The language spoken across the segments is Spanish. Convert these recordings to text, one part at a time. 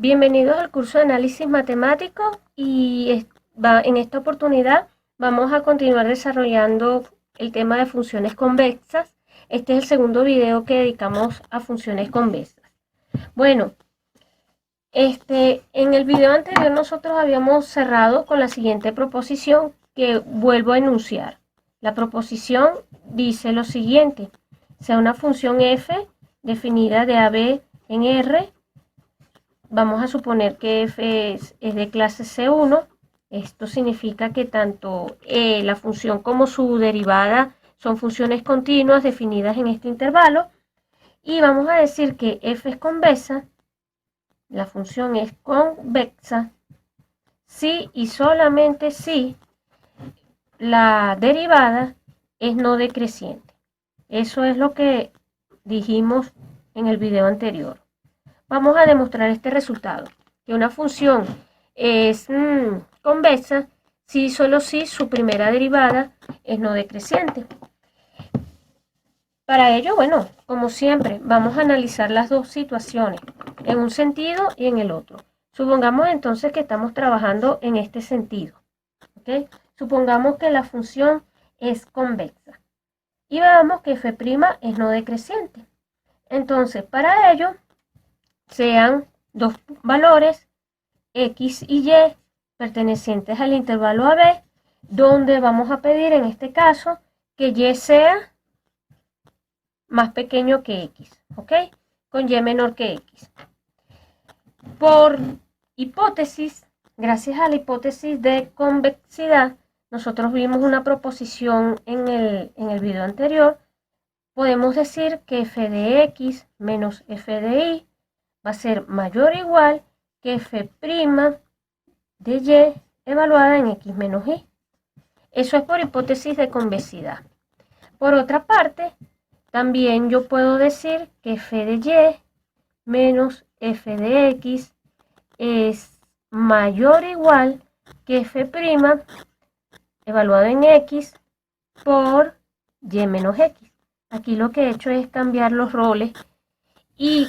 Bienvenidos al curso de análisis matemático en esta oportunidad vamos a continuar desarrollando el tema de funciones convexas. Este es el segundo video que dedicamos a funciones convexas. Bueno, en el video anterior nosotros habíamos cerrado con la siguiente proposición que vuelvo a enunciar. La proposición dice lo siguiente: sea una función f definida de a b en R. Vamos a suponer que f es de clase C1. Esto significa que tanto la función como su derivada son funciones continuas definidas en este intervalo. Y vamos a decir que f es convexa, la función es convexa, si y solamente si la derivada es no decreciente. Eso es lo que dijimos en el video anterior. Vamos a demostrar este resultado, que una función es convexa si y solo si su primera derivada es no decreciente. Para ello, bueno, como siempre, vamos a analizar las dos situaciones, en un sentido y en el otro. Supongamos entonces que estamos trabajando en este sentido, ¿ok? Supongamos que la función es convexa y veamos que f' es no decreciente. Entonces, para ello, sean dos valores x y y pertenecientes al intervalo AB, donde vamos a pedir en este caso que y sea más pequeño que x, ¿ok? Con y menor que x. Por hipótesis, gracias a la hipótesis de convexidad, nosotros vimos una proposición en el video anterior. Podemos decir que f de x menos f de y va a ser mayor o igual que f' de y evaluada en x menos y. Eso es por hipótesis de convexidad. Por otra parte, también yo puedo decir que f de y menos f de x es mayor o igual que f' evaluado en x por y menos x. Aquí lo que he hecho es cambiar los roles y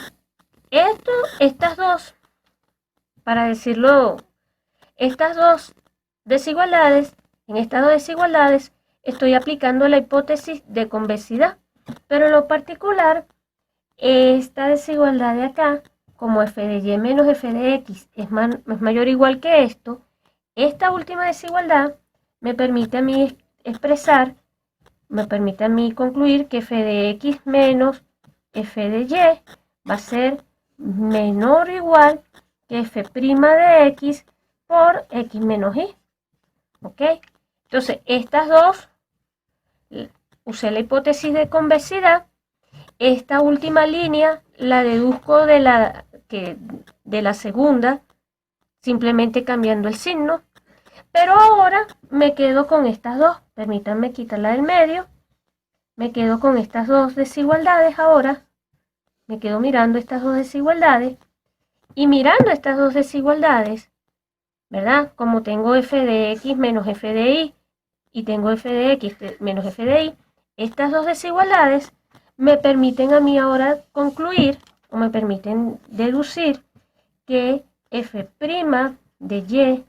estas dos, para decirlo, estas dos desigualdades, en estas dos desigualdades estoy aplicando la hipótesis de convexidad, pero en lo particular, esta desigualdad de acá, como f de y menos f de x es mayor o igual que esto, esta última desigualdad me permite a mí expresar, me permite a mí concluir que f de x menos f de y va a ser menor o igual que f' de x por x menos y. ¿Ok? Entonces, estas dos, usé la hipótesis de convexidad. Esta última línea la deduzco de la segunda, simplemente cambiando el signo. Pero ahora me quedo con estas dos. Permítanme quitarla del medio. Me quedo con estas dos desigualdades ahora. Me quedo mirando estas dos desigualdades. Y mirando estas dos desigualdades, ¿verdad? Como tengo f de x menos f de y tengo f de x menos f de y, estas dos desigualdades me permiten a mí ahora concluir, o me permiten deducir, que f' de y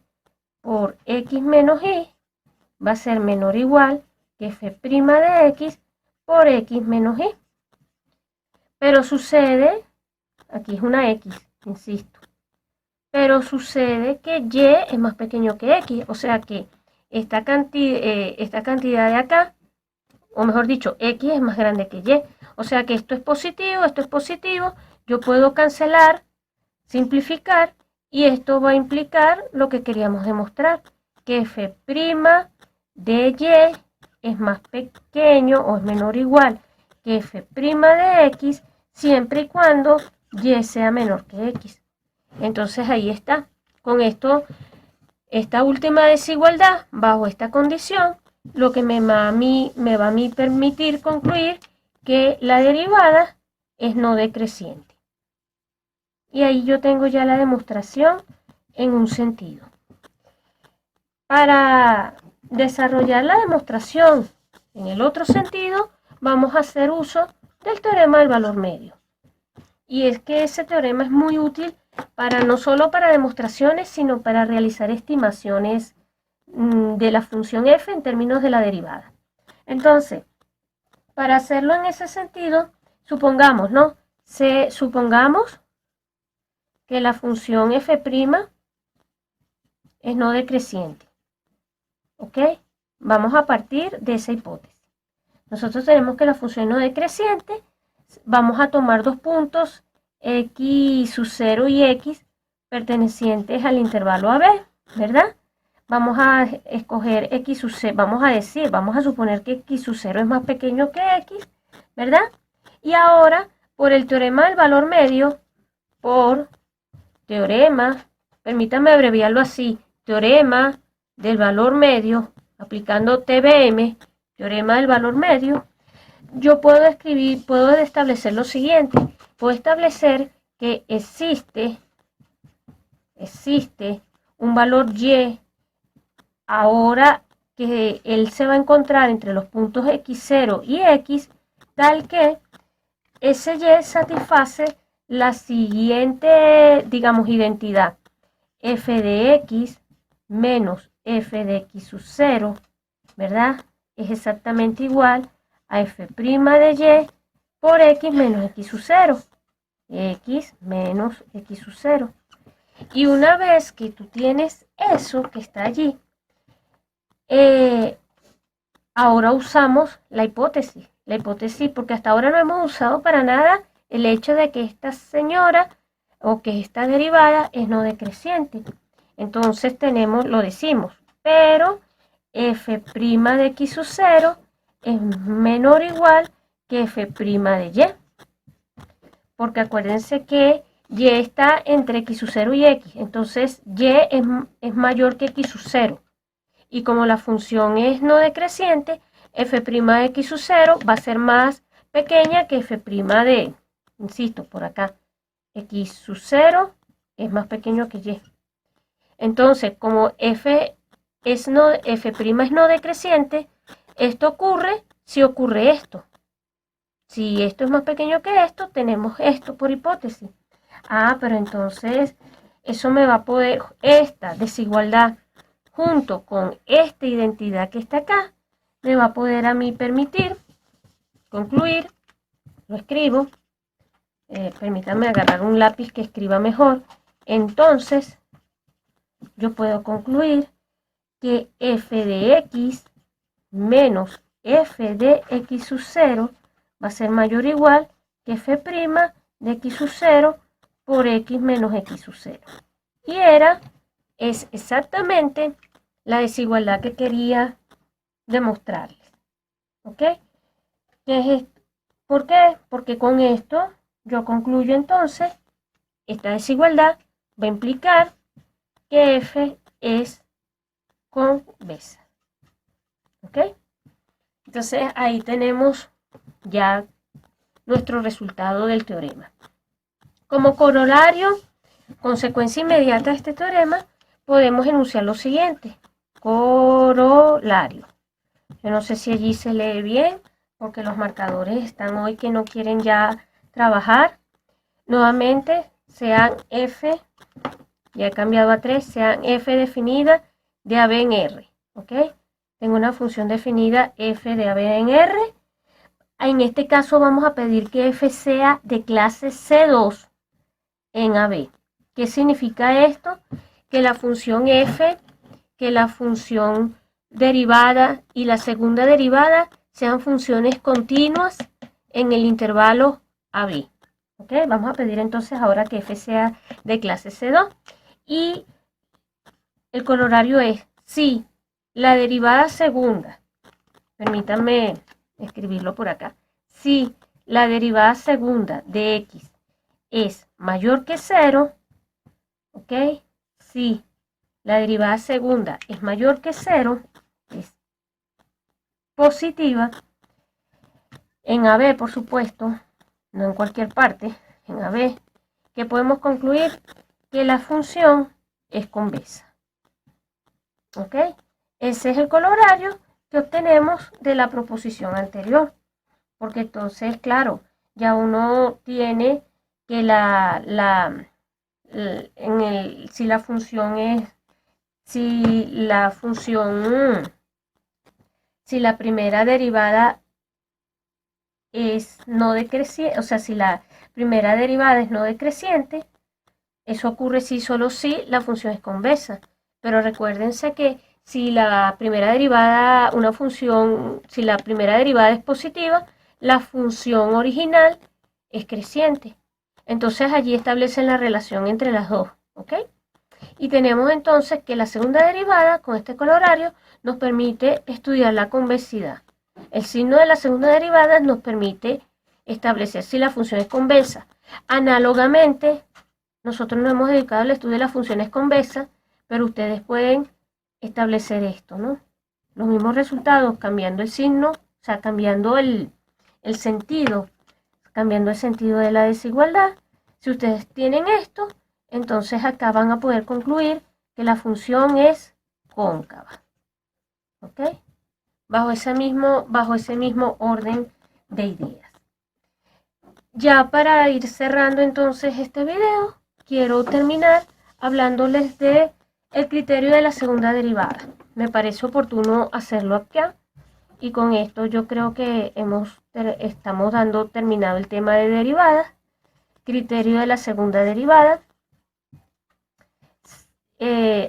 por x menos y va a ser menor o igual que f' de x por x menos y. Pero sucede, aquí es una x, insisto, pero sucede que y es más pequeño que x, o sea que esta cantidad de acá, o mejor dicho, x es más grande que y, o sea que esto es positivo, yo puedo cancelar, simplificar, y esto va a implicar lo que queríamos demostrar, que f' de y es más pequeño o es menor o igual que f' de x, siempre y cuando y sea menor que x. Entonces ahí está. Con esto, esta última desigualdad, bajo esta condición, lo que me va a mí permitir concluir que la derivada es no decreciente. Y ahí yo tengo ya la demostración en un sentido. Para desarrollar la demostración en el otro sentido, vamos a hacer uso del teorema del valor medio. Y es que ese teorema es muy útil para no solo para demostraciones, sino para realizar estimaciones de la función f en términos de la derivada. Entonces, para hacerlo en ese sentido, supongamos, ¿no? Supongamos que la función f' es no decreciente. ¿Ok? Vamos a partir de esa hipótesis. Nosotros tenemos que la función no decreciente, vamos a tomar dos puntos, x sub 0 y x, pertenecientes al intervalo AB, ¿verdad? Vamos a escoger x sub 0, vamos a suponer que x sub 0 es más pequeño que x, ¿verdad? Y ahora, por el teorema del valor medio, permítame abreviarlo así, teorema del valor medio, aplicando TBM, teorema del valor medio, yo puedo establecer lo siguiente, puedo establecer que existe un valor y, ahora que él se va a encontrar entre los puntos x0 y x, tal que ese y satisface la siguiente, digamos, identidad, f de x menos f de x sub 0, ¿verdad? Es exactamente igual a f' de y por x menos x sub 0. X menos x sub 0. Y una vez que tú tienes eso que está allí, ahora usamos la hipótesis. La hipótesis, porque hasta ahora no hemos usado para nada el hecho de que esta señora o que esta derivada es no decreciente. Entonces lo decimos, pero f' de x sub 0 es menor o igual que f' de y. Porque acuérdense que y está entre x sub 0 y x. Entonces y es mayor que x sub 0. Y como la función es no decreciente, f' de x sub 0 va a ser más pequeña que f' de, insisto, por acá, x sub 0 es más pequeño que y. Entonces, como f' es no decreciente, esto ocurre si ocurre esto. Si esto es más pequeño que esto, tenemos esto por hipótesis. Pero entonces eso me va a poder, esta desigualdad junto con esta identidad que está acá, me va a poder a mí permitir concluir, lo escribo, permítanme agarrar un lápiz que escriba mejor. Entonces, yo puedo concluir que f de x menos f de x sub 0 va a ser mayor o igual que f' de x sub 0 por x menos x sub 0. Y es exactamente la desigualdad que quería demostrarles. ¿Ok? ¿Por qué? Porque con esto yo concluyo entonces, esta desigualdad va a implicar que f es convexa. ¿Ok? Entonces ahí tenemos ya nuestro resultado del teorema. Como corolario, consecuencia inmediata de este teorema, podemos enunciar lo siguiente. Corolario. Yo no sé si allí se lee bien, porque los marcadores están hoy que no quieren ya trabajar. Nuevamente, sean f, ya he cambiado a 3, sean f definida de AB en R. ¿Ok? Tengo una función definida f de AB en R. En este caso vamos a pedir que f sea de clase C2 en AB. ¿Qué significa esto? Que la función f, que la función derivada y la segunda derivada sean funciones continuas en el intervalo AB. ¿Ok? Vamos a pedir entonces ahora que f sea de clase C2. Y el corolario es si la derivada segunda, permítanme escribirlo por acá, si la derivada segunda de x es mayor que 0, ¿ok? Si la derivada segunda es mayor que 0, es positiva, en AB, por supuesto, no en cualquier parte, en AB, que podemos concluir que la función es convexa. ¿Ok? Ese es el corolario que obtenemos de la proposición anterior. Porque entonces, claro, ya uno tiene que la si la función es, si la función, si la primera derivada es no decreciente, o sea, si la primera derivada es no decreciente, eso ocurre si solo si la función es convexa. Pero recuérdense que si la primera derivada, una función, si la primera derivada es positiva, la función original es creciente. Entonces allí establecen la relación entre las dos, ¿ok? Y tenemos entonces que la segunda derivada, con este colorario, nos permite estudiar la convexidad. El signo de la segunda derivada nos permite establecer si la función es convexa. Análogamente, nosotros nos hemos dedicado al estudio de las funciones convexas, pero ustedes pueden establecer esto, ¿no? Los mismos resultados cambiando el signo, o sea, cambiando el sentido, cambiando el sentido de la desigualdad. Si ustedes tienen esto, entonces acá van a poder concluir que la función es cóncava. ¿Ok? Bajo ese mismo orden de ideas. Ya para ir cerrando entonces este video, quiero terminar hablándoles de el criterio de la segunda derivada. Me parece oportuno hacerlo acá y con esto yo creo que estamos dando terminado el tema de derivadas. Criterio de la segunda derivada.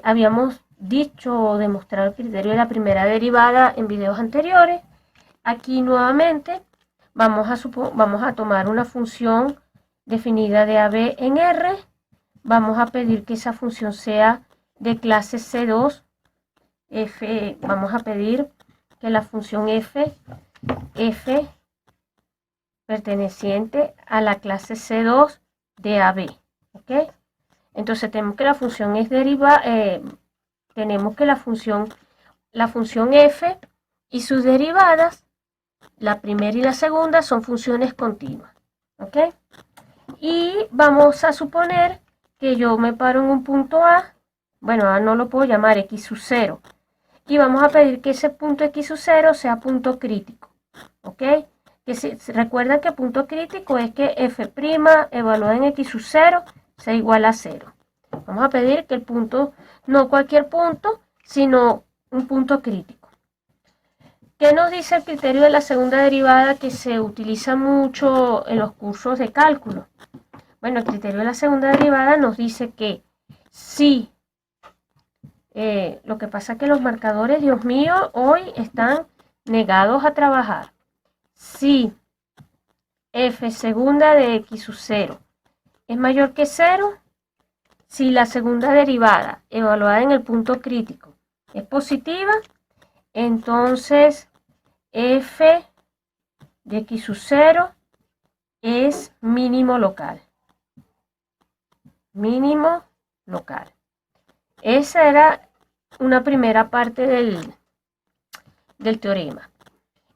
Habíamos dicho o demostrado el criterio de la primera derivada en videos anteriores. Aquí nuevamente vamos a tomar una función definida de AB en R. Vamos a pedir que esa función sea de clase C2. Vamos a pedir que la función f perteneciente a la clase C2 de AB. ¿Ok? Entonces tenemos que la función es tenemos que la función f y sus derivadas, la primera y la segunda, son funciones continuas. ¿Ok? Y vamos a suponer que yo me paro en un punto A, bueno, A no lo puedo llamar x sub 0, y vamos a pedir que ese punto x sub 0 sea punto crítico. ¿Ok? Que recuerda que punto crítico es que f' evaluada en x sub 0 sea igual a 0. Vamos a pedir que el punto, no cualquier punto, sino un punto crítico. ¿Qué nos dice el criterio de la segunda derivada que se utiliza mucho en los cursos de cálculo? Bueno, el criterio de la segunda derivada nos dice que si, lo que pasa es que los marcadores, Dios mío, hoy están negados a trabajar. Si f segunda de x sub 0 es mayor que 0, si la segunda derivada evaluada en el punto crítico es positiva, entonces f de x sub 0 es mínimo local. Mínimo local. Esa era una primera parte del teorema.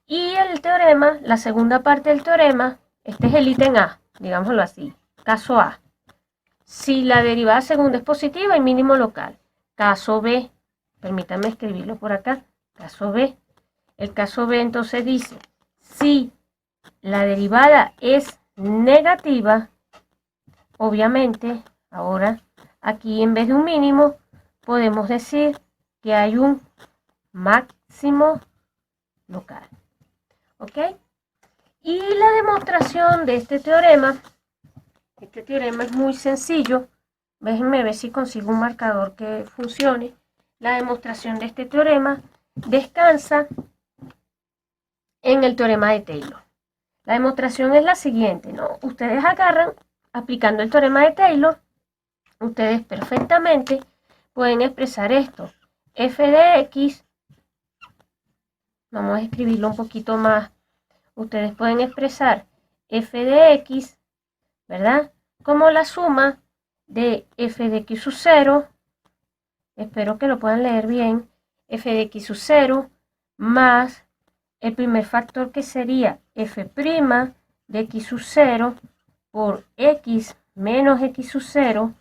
Y el teorema, la segunda parte del teorema, este es el ítem A, digámoslo así, caso A. Si la derivada segunda es positiva, hay mínimo local. Caso B, permítanme escribirlo por acá, caso B. El caso B entonces dice, si la derivada es negativa, obviamente, ahora aquí en vez de un mínimo, podemos decir que hay un máximo local. ¿Ok? Y la demostración de este teorema es muy sencillo. Déjenme ver si consigo un marcador que funcione. La demostración de este teorema descansa en el teorema de Taylor. La demostración es la siguiente, ¿no? Ustedes agarran, aplicando el teorema de Taylor, ustedes perfectamente pueden expresar esto. F de X, vamos a escribirlo un poquito más. Ustedes pueden expresar f de X, ¿verdad? Como la suma de f de X sub 0, espero que lo puedan leer bien, f de X sub 0 más el primer factor que sería f' de X sub 0 por X menos X sub 0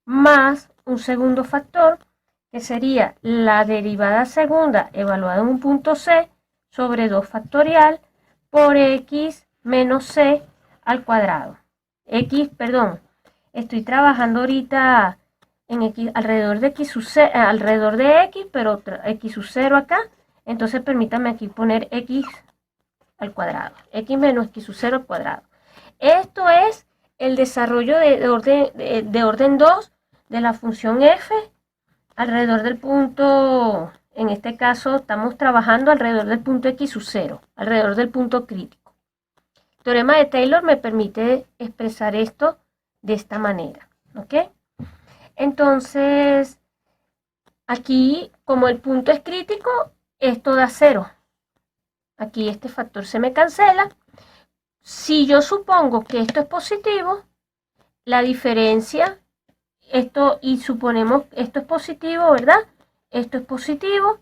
más un segundo factor que sería la derivada segunda evaluada en un punto C sobre 2 factorial por X menos C al cuadrado. estoy trabajando ahorita en x, alrededor de x sub c, alrededor de x, pero x sub 0 acá. Entonces permítame aquí poner x al cuadrado, x menos x sub 0 al cuadrado. Esto es el desarrollo de orden 2 de la función f alrededor del punto, en este caso estamos trabajando alrededor del punto x sub 0, alrededor del punto crítico. El teorema de Taylor me permite expresar esto de esta manera, ¿ok? Entonces, aquí, como el punto es crítico, esto da 0. Aquí este factor se me cancela. Si yo supongo que esto es positivo, la diferencia, esto, y suponemos esto es positivo, ¿verdad? Esto es positivo,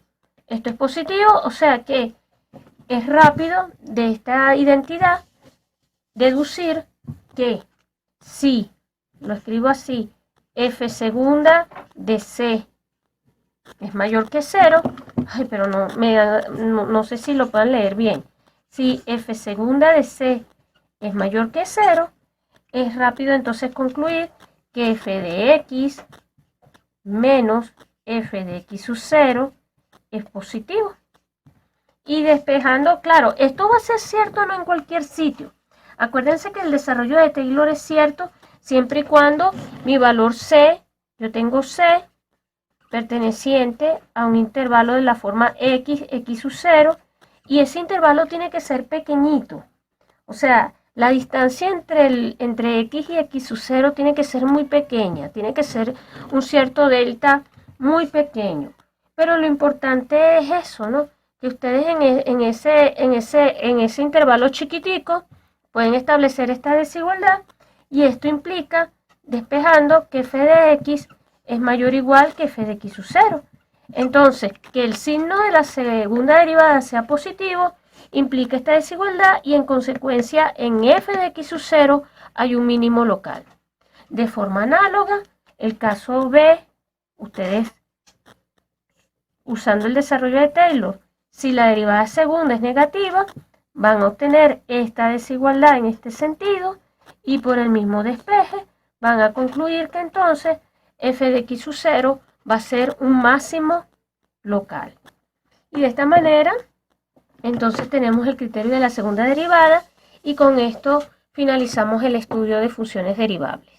o sea que es rápido de esta identidad deducir que si, lo escribo así, f segunda de c es mayor que 0, ay, pero no sé si lo pueden leer bien. Si f segunda de c es mayor que 0, es rápido entonces concluir que f de x menos f de x sub 0 es positivo. Y despejando, claro, esto va a ser cierto no en cualquier sitio. Acuérdense que el desarrollo de Taylor es cierto siempre y cuando mi valor c, yo tengo c perteneciente a un intervalo de la forma x sub 0, y ese intervalo tiene que ser pequeñito. O sea, la distancia entre x y x sub 0 tiene que ser muy pequeña, tiene que ser un cierto delta muy pequeño. Pero lo importante es eso, ¿no? Que ustedes en ese intervalo chiquitico pueden establecer esta desigualdad, y esto implica, despejando, que f de x es mayor o igual que f de x sub 0. Entonces, que el signo de la segunda derivada sea positivo implica esta desigualdad, y en consecuencia en f de x sub 0 hay un mínimo local. De forma análoga, el caso B, ustedes usando el desarrollo de Taylor, si la derivada segunda es negativa, van a obtener esta desigualdad en este sentido, y por el mismo despeje van a concluir que entonces f de x sub 0 va a ser un máximo local. Y de esta manera, entonces tenemos el criterio de la segunda derivada, y con esto finalizamos el estudio de funciones derivables.